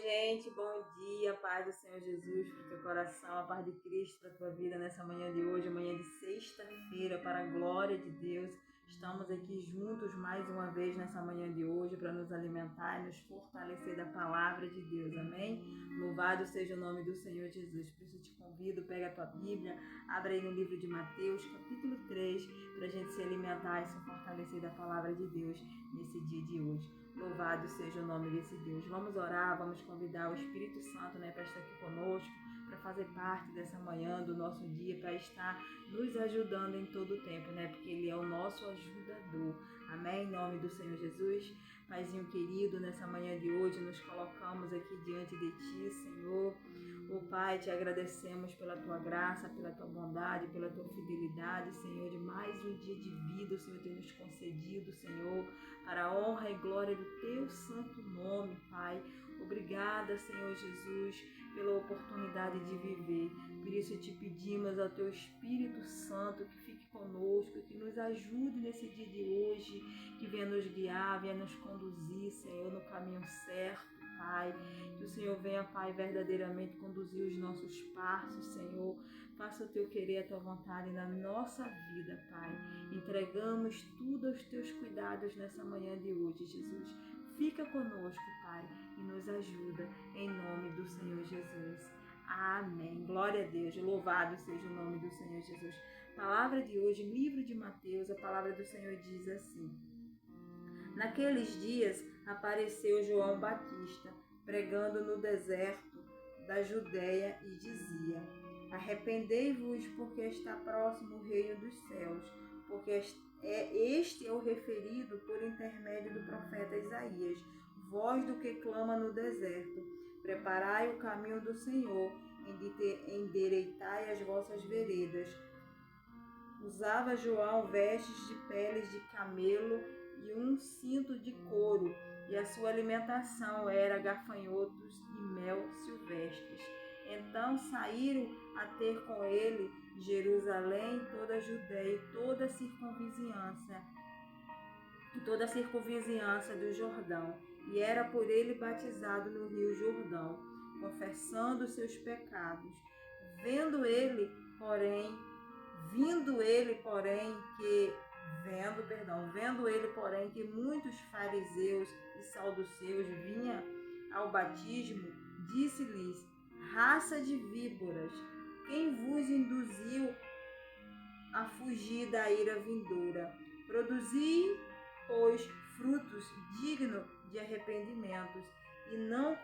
gente, bom dia, paz do Senhor Jesus para o teu coração, a paz de Cristo para a tua vida nessa manhã de hoje, manhã de sexta-feira, para a glória de Deus. Estamos aqui juntos mais uma vez nessa manhã de hoje para nos alimentar e nos fortalecer da palavra de Deus, amém? Louvado seja o nome do Senhor Jesus. Por isso eu te convido, pega a tua Bíblia, abre aí no livro de Mateus, capítulo 3, para a gente se alimentar e se fortalecer da palavra de Deus nesse dia de hoje. Louvado seja o nome desse Deus. Vamos orar, vamos convidar o Espírito Santo, para estar aqui conosco, para fazer parte dessa manhã, do nosso dia, para estar nos ajudando em todo o tempo, porque Ele é o nosso ajudador. Amém? Em nome do Senhor Jesus. Paizinho querido, nessa manhã de hoje, nos colocamos aqui diante de Ti, Senhor. Pai, te agradecemos pela Tua graça, pela Tua bondade, pela Tua fidelidade, Senhor, de mais um dia de vida, o Senhor tem nos concedido, Senhor, para a honra e glória do Teu santo nome, Pai. Obrigada, Senhor Jesus, pela oportunidade de viver. Por isso te pedimos ao Teu Espírito Santo que fique conosco, que nos ajude nesse dia de hoje, que venha nos guiar, venha nos conduzir, Senhor, no caminho certo, Pai. Que o Senhor venha, Pai, verdadeiramente conduzir os nossos passos, Senhor. Faça o Teu querer, a Tua vontade na nossa vida, Pai. Entregamos tudo aos Teus cuidados nessa manhã de hoje, Jesus. Fica conosco, Pai, e nos ajuda, em nome do Senhor Jesus. Amém. Glória a Deus. Louvado seja o nome do Senhor Jesus. Palavra de hoje, livro de Mateus, a palavra do Senhor diz assim: Naqueles dias apareceu João Batista, pregando no deserto da Judéia e dizia: Arrependei-vos, porque está próximo o reino dos céus, porque este é o referido por intermédio do profeta Isaías, voz do que clama no deserto: Preparai o caminho do Senhor, endireitai as vossas veredas. Usava João vestes de peles de camelo e um cinto de couro, e a sua alimentação era gafanhotos e mel silvestres. Então saíram a ter com ele Jerusalém, toda a Judéia e toda a circunvizinhança do Jordão, e era por ele batizado no rio Jordão, confessando seus pecados. Vendo ele, porém, que muitos fariseus e saduceus vinham ao batismo, disse-lhes: Raça de víboras, quem vos induziu a fugir da ira vindoura? Produzi, pois, frutos dignos de arrependimentos, e não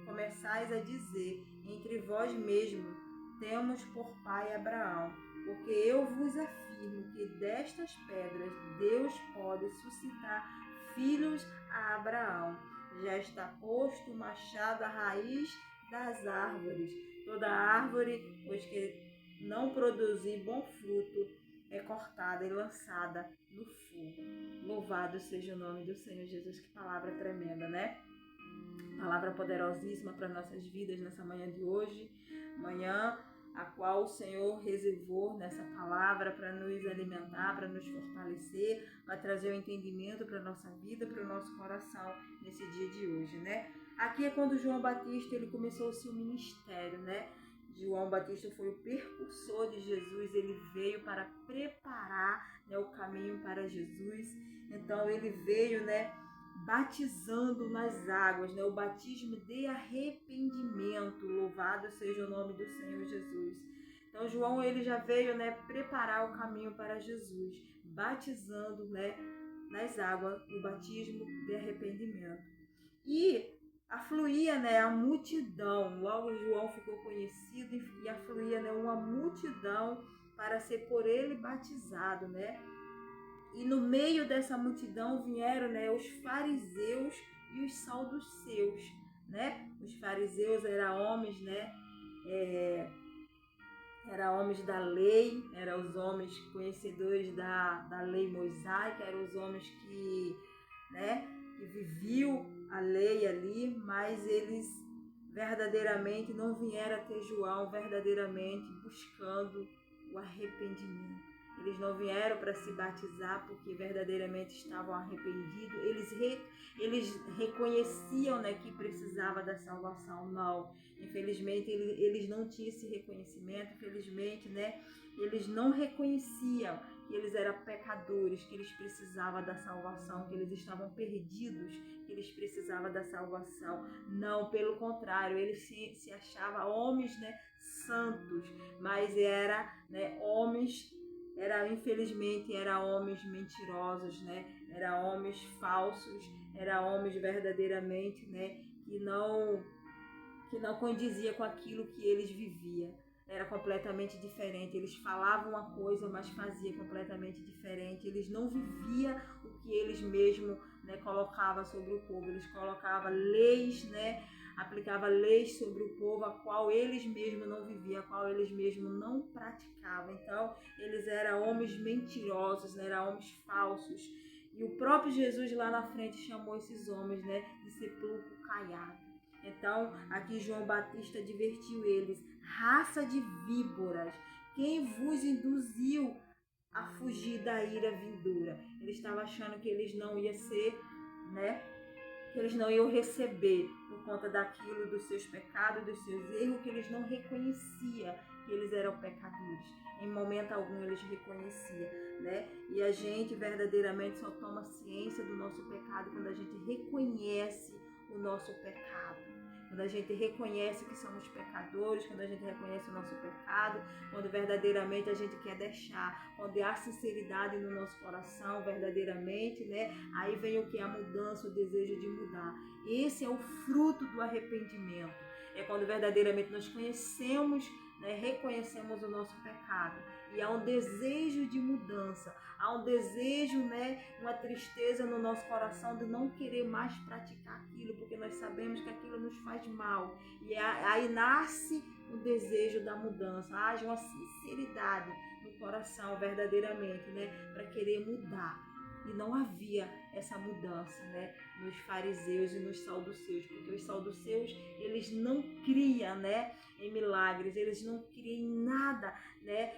começais a dizer entre vós mesmos: Temos por pai Abraão, porque eu vos afirmo que destas pedras Deus pode suscitar filhos a Abraão. Já está posto o machado à raiz das árvores. Toda árvore, pois que não produzir bom fruto, é cortada e lançada no fogo. Louvado seja o nome do Senhor Jesus. Que palavra tremenda, Palavra poderosíssima para nossas vidas nessa manhã de hoje. Manhã a qual o Senhor reservou nessa palavra para nos alimentar, para nos fortalecer, para trazer o entendimento para a nossa vida, para o nosso coração nesse dia de hoje, Aqui é quando João Batista ele começou o seu ministério, João Batista foi o precursor de Jesus, ele veio para preparar o caminho para Jesus. Então ele veio, batizando nas águas, o batismo de arrependimento. Louvado seja o nome do Senhor Jesus. Então João ele já veio, preparar o caminho para Jesus, batizando, nas águas, o batismo de arrependimento. E afluía, a multidão. Logo João ficou conhecido e afluía, uma multidão para ser por ele batizado, E no meio dessa multidão vieram, os fariseus e os saduceus, Os fariseus eram homens, eram homens da lei, eram os homens conhecedores da lei mosaica, eram os homens que viviam a lei ali, mas eles verdadeiramente não vieram até João verdadeiramente buscando o arrependimento. Eles não vieram para se batizar porque verdadeiramente estavam arrependidos. Eles reconheciam, né, que precisava da salvação. Não, infelizmente eles não tinham esse reconhecimento. Infelizmente, né, eles não reconheciam que eles eram pecadores, que eles precisavam da salvação, que eles estavam perdidos, que eles precisavam da salvação. Não, pelo contrário, eles se achavam homens, né, santos, mas infelizmente era homens mentirosos, né? Era homens falsos, era homens verdadeiramente, né, que não condizia com aquilo que eles viviam. Era completamente diferente. Eles falavam uma coisa, mas faziam completamente diferente. Eles não viviam o que eles mesmos, né, colocavam sobre o povo. Eles colocavam leis, né, aplicavam leis sobre o povo, a qual eles mesmos não viviam, a qual eles mesmos não praticavam. Então, eles eram homens mentirosos, né, eram homens falsos. E o próprio Jesus lá na frente chamou esses homens, né, de sepulcro caiado. Então, aqui João Batista advertiu eles: raça de víboras, quem vos induziu a fugir da ira vindoura? Ele estava achando que eles não iam ser, né, que eles não iam receber por conta daquilo, dos seus pecados, dos seus erros, que eles não reconheciam que eles eram pecadores. Em momento algum eles reconheciam, né? E a gente verdadeiramente só toma ciência do nosso pecado quando a gente reconhece o nosso pecado. Quando a gente reconhece que somos pecadores, quando a gente reconhece o nosso pecado, quando verdadeiramente a gente quer deixar, quando há sinceridade no nosso coração, verdadeiramente, né? Aí vem o que? A mudança, o desejo de mudar. Esse é o fruto do arrependimento. É quando verdadeiramente nós conhecemos, né, reconhecemos o nosso pecado. E há um desejo de mudança, há um desejo, né, uma tristeza no nosso coração de não querer mais praticar aquilo, porque nós sabemos que aquilo nos faz mal. E aí nasce o desejo da mudança, haja uma sinceridade no coração verdadeiramente, né, para querer mudar. E não havia essa mudança, né, nos fariseus e nos saduceus, porque os saduceus, eles não criam, né, em milagres, eles não criam em nada, né,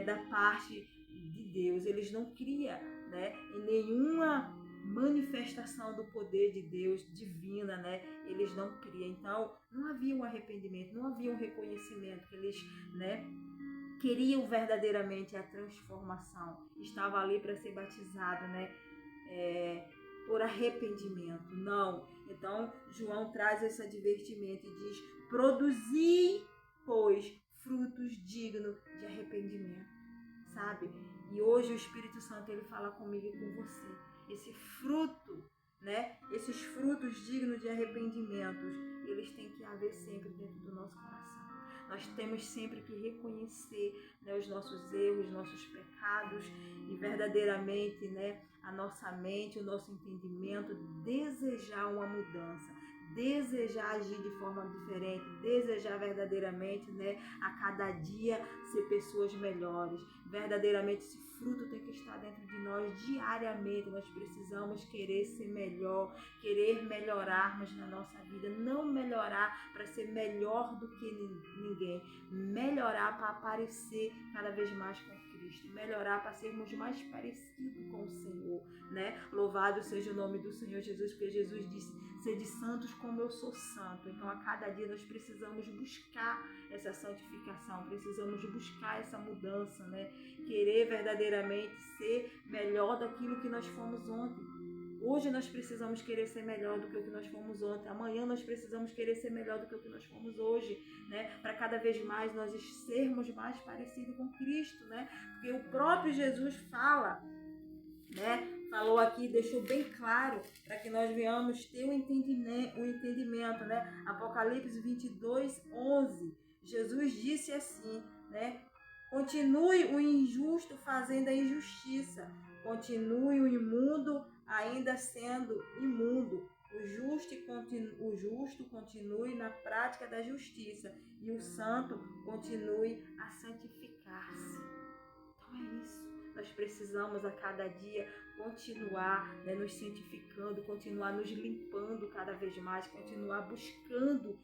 da parte de Deus. Eles não criam, né, em nenhuma manifestação do poder de Deus divina, né? Eles não criam. Então, não havia um arrependimento, não havia um reconhecimento que eles, né, queriam verdadeiramente a transformação. Estava ali para ser batizado, né, por arrependimento. Não. Então, João traz esse advertimento e diz: produzi, pois, frutos dignos de arrependimento, sabe? E hoje o Espírito Santo, ele fala comigo e com você. Esse fruto, né? Esses frutos dignos de arrependimentos, eles têm que haver sempre dentro do nosso coração. Nós temos sempre que reconhecer, né, os nossos erros, os nossos pecados e verdadeiramente, né, a nossa mente, o nosso entendimento, desejar uma mudança, desejar agir de forma diferente, desejar verdadeiramente, né, a cada dia ser pessoas melhores. Verdadeiramente esse fruto tem que estar dentro de nós diariamente. Nós precisamos querer ser melhor, querer melhorarmos na nossa vida, não melhorar para ser melhor do que ninguém, melhorar para aparecer cada vez mais com Cristo, melhorar para sermos mais parecidos com o Senhor, né? Louvado seja o nome do Senhor Jesus, porque Jesus disse: sede santos como eu sou santo. Então a cada dia nós precisamos buscar essa santificação, precisamos buscar essa mudança, né? Querer verdadeiramente ser melhor daquilo que nós fomos ontem. Hoje nós precisamos querer ser melhor do que o que nós fomos ontem. Amanhã nós precisamos querer ser melhor do que o que nós fomos hoje, né? Para cada vez mais nós sermos mais parecidos com Cristo, né? Porque o próprio Jesus fala, né? Falou aqui, deixou bem claro para que nós venhamos ter um entendimento, né? Apocalipse 22, 11. Jesus disse assim, né? Continue o injusto fazendo a injustiça, continue o imundo ainda sendo imundo, o justo continue na prática da justiça e o santo continue a santificar-se. Então é isso. Nós precisamos a cada dia continuar, né, nos santificando, continuar nos limpando cada vez mais, continuar buscando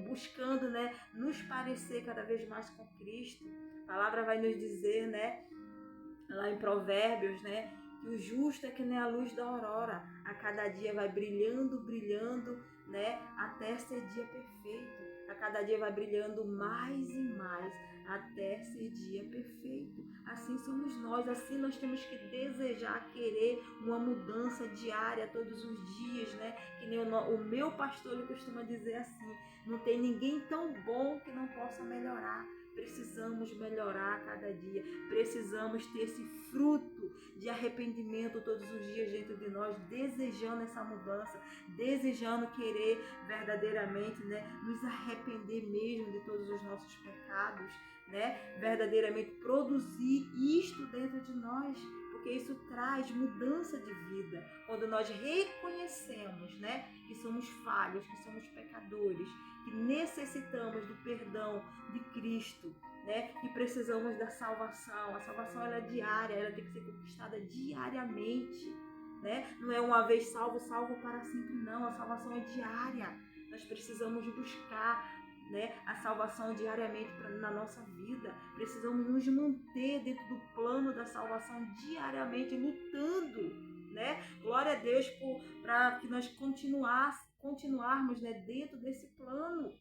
buscando, né, nos parecer cada vez mais com Cristo. A palavra vai nos dizer, né, lá em Provérbios, né, que o justo é que nem a luz da aurora, a cada dia vai brilhando, brilhando, né, até ser dia perfeito. A cada dia vai brilhando mais e mais, até ser dia perfeito. Assim somos nós, assim nós temos que desejar, querer uma mudança diária todos os dias, né? Que nem o meu pastor ele costuma dizer assim, não tem ninguém tão bom que não possa melhorar. Precisamos melhorar a cada dia, precisamos ter esse fruto de arrependimento todos os dias dentro de nós, desejando essa mudança, desejando querer verdadeiramente, né, nos arrepender mesmo de todos os nossos pecados, né, verdadeiramente produzir isto dentro de nós, porque isso traz mudança de vida, quando nós reconhecemos, né, que somos falhos, que somos pecadores, que necessitamos do perdão de Cristo, né? Que precisamos da salvação. A salvação ela é diária, ela tem que ser conquistada diariamente, né? Não é uma vez salvo para sempre, não. A salvação é diária. Nós precisamos buscar, né, a salvação diariamente na nossa vida. Precisamos nos manter dentro do plano da salvação diariamente, lutando, né? Glória a Deus para que nós continuarmos, né, dentro desse plano.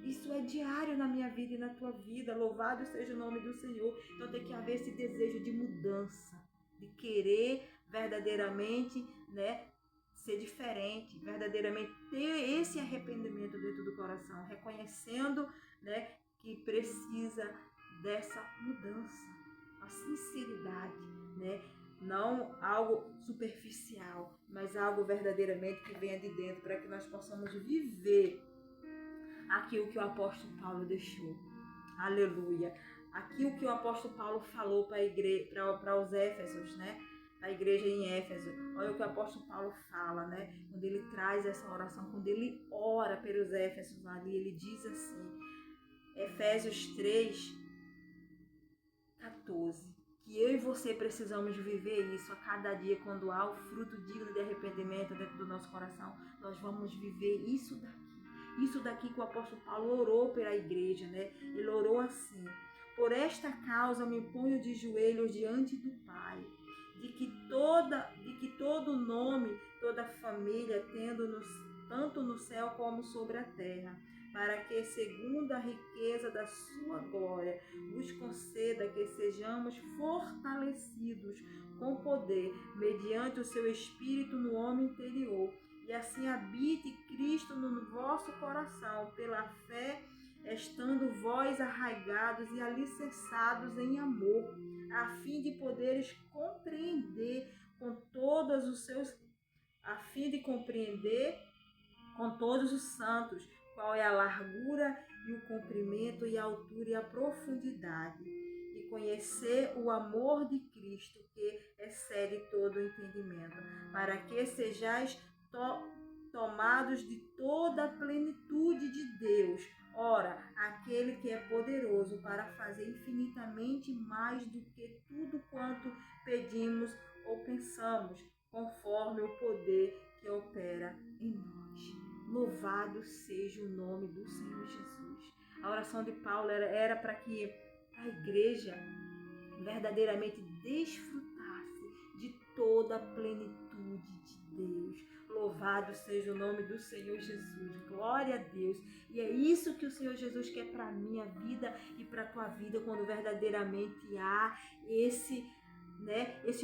Isso é diário na minha vida e na tua vida. Louvado seja o nome do Senhor. Então tem que haver esse desejo de mudança, de querer verdadeiramente, né, ser diferente, verdadeiramente ter esse arrependimento dentro do coração, reconhecendo, né, que precisa dessa mudança, a sinceridade, né? Não algo superficial, mas algo verdadeiramente que venha de dentro, para que nós possamos viver aquilo que o apóstolo Paulo deixou. Aleluia. Aquilo que o apóstolo Paulo falou para os Éfesos, né? A igreja em Éfeso. Olha o que o apóstolo Paulo fala, né? Quando ele traz essa oração, quando ele ora pelos Éfesos ali, ele diz assim, Efésios 3, 14, que eu e você precisamos viver isso a cada dia, quando há o fruto digno de arrependimento dentro do nosso coração, nós vamos viver isso daqui. Isso daqui que o apóstolo Paulo orou pela igreja, né? Ele orou assim, por esta causa me ponho de joelhos diante do Pai, de que todo nome, toda família, tanto no céu como sobre a terra, para que, segundo a riqueza da sua glória, vos conceda que sejamos fortalecidos com poder, mediante o seu Espírito no homem interior, e assim habite Cristo no vosso coração, pela fé, estando vós arraigados e alicerçados em amor, a fim de poderes compreender com todos os santos qual é a largura e o comprimento e a altura e a profundidade, e conhecer o amor de Cristo que excede todo o entendimento, para que sejais tomados de toda a plenitude de Deus. Ora, aquele que é poderoso para fazer infinitamente mais do que tudo quanto pedimos ou pensamos, conforme o poder que opera em nós. Louvado seja o nome do Senhor Jesus. A oração de Paulo era para que a igreja verdadeiramente desfrutasse de toda a plenitude de Deus. Louvado seja o nome do Senhor Jesus. Glória a Deus. E é isso que o Senhor Jesus quer para a minha vida e para a tua vida, quando verdadeiramente há esse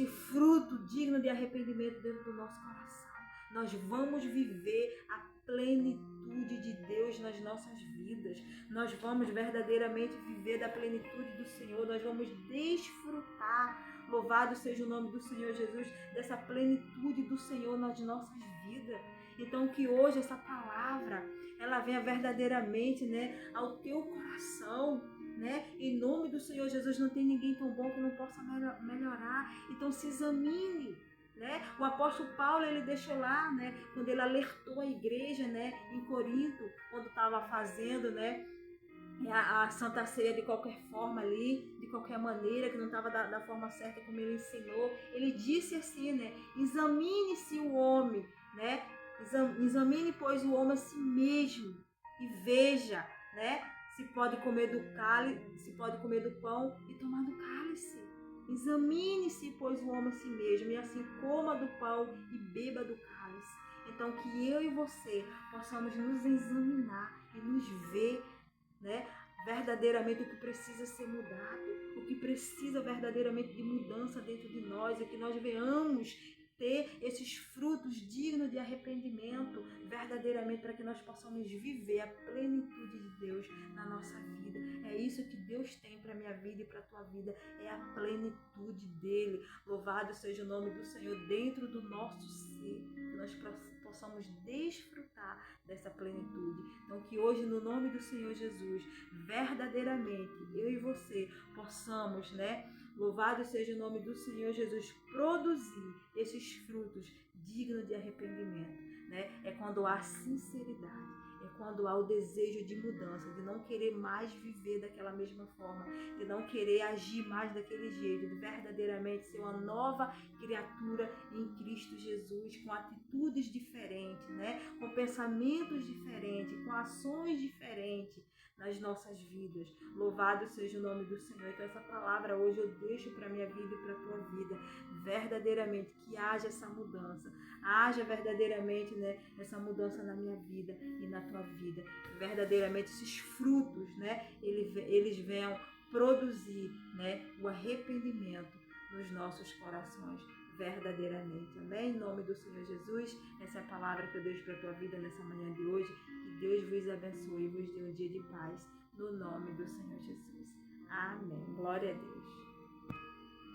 fruto digno de arrependimento dentro do nosso coração. Nós vamos viver a plenitude de Deus nas nossas vidas. Nós vamos verdadeiramente viver da plenitude do Senhor. Nós vamos desfrutar, louvado seja o nome do Senhor Jesus, dessa plenitude do Senhor nas nossas vidas. Então que hoje essa palavra, ela venha verdadeiramente, né, ao teu coração, né? Em nome do Senhor Jesus, não tem ninguém tão bom que não possa melhorar. Então se examine, né? O apóstolo Paulo, ele deixou lá, né, quando ele alertou a igreja, né, em Corinto, quando estava fazendo, né, a Santa Ceia de qualquer forma ali, de qualquer maneira, que não estava da forma certa como ele ensinou. Ele disse assim, né, examine-se o homem, né, examine, pois, o homem a si mesmo, e veja, né? Se pode comer do cálice, se pode comer do pão e tomar do cálice. Examine-se, pois, o homem a si mesmo, e assim coma do pão e beba do cálice. Então, que eu e você possamos nos examinar e nos ver, né? Verdadeiramente o que precisa ser mudado, o que precisa verdadeiramente de mudança dentro de nós, e que nós venhamos ter esses frutos dignos de arrependimento verdadeiramente, para que nós possamos viver a plenitude de Deus na nossa vida. É isso que Deus tem para a minha vida e para a tua vida, é a plenitude dele. Louvado seja o nome do Senhor dentro do nosso ser, que nós possamos desfrutar dessa plenitude. Então, que hoje, no nome do Senhor Jesus, verdadeiramente eu e você possamos, né? Louvado seja o nome do Senhor Jesus, produzir esses frutos dignos de arrependimento, né? É quando há sinceridade, é quando há o desejo de mudança, de não querer mais viver daquela mesma forma, de não querer agir mais daquele jeito, de verdadeiramente ser uma nova criatura em Cristo Jesus, com atitudes diferentes, né? Com pensamentos diferentes, com ações diferentes nas nossas vidas. Louvado seja o nome do Senhor. Então essa palavra hoje eu deixo para a minha vida e para a tua vida, verdadeiramente, que haja essa mudança, haja verdadeiramente, né, essa mudança na minha vida e na tua vida, verdadeiramente esses frutos, né, eles venham produzir, né, o arrependimento nos nossos corações, verdadeiramente. Amém? Em nome do Senhor Jesus, essa é a palavra que eu deixo para a tua vida nessa manhã de hoje. Que Deus vos abençoe e vos dê um dia de paz, no nome do Senhor Jesus. Amém. Glória a Deus.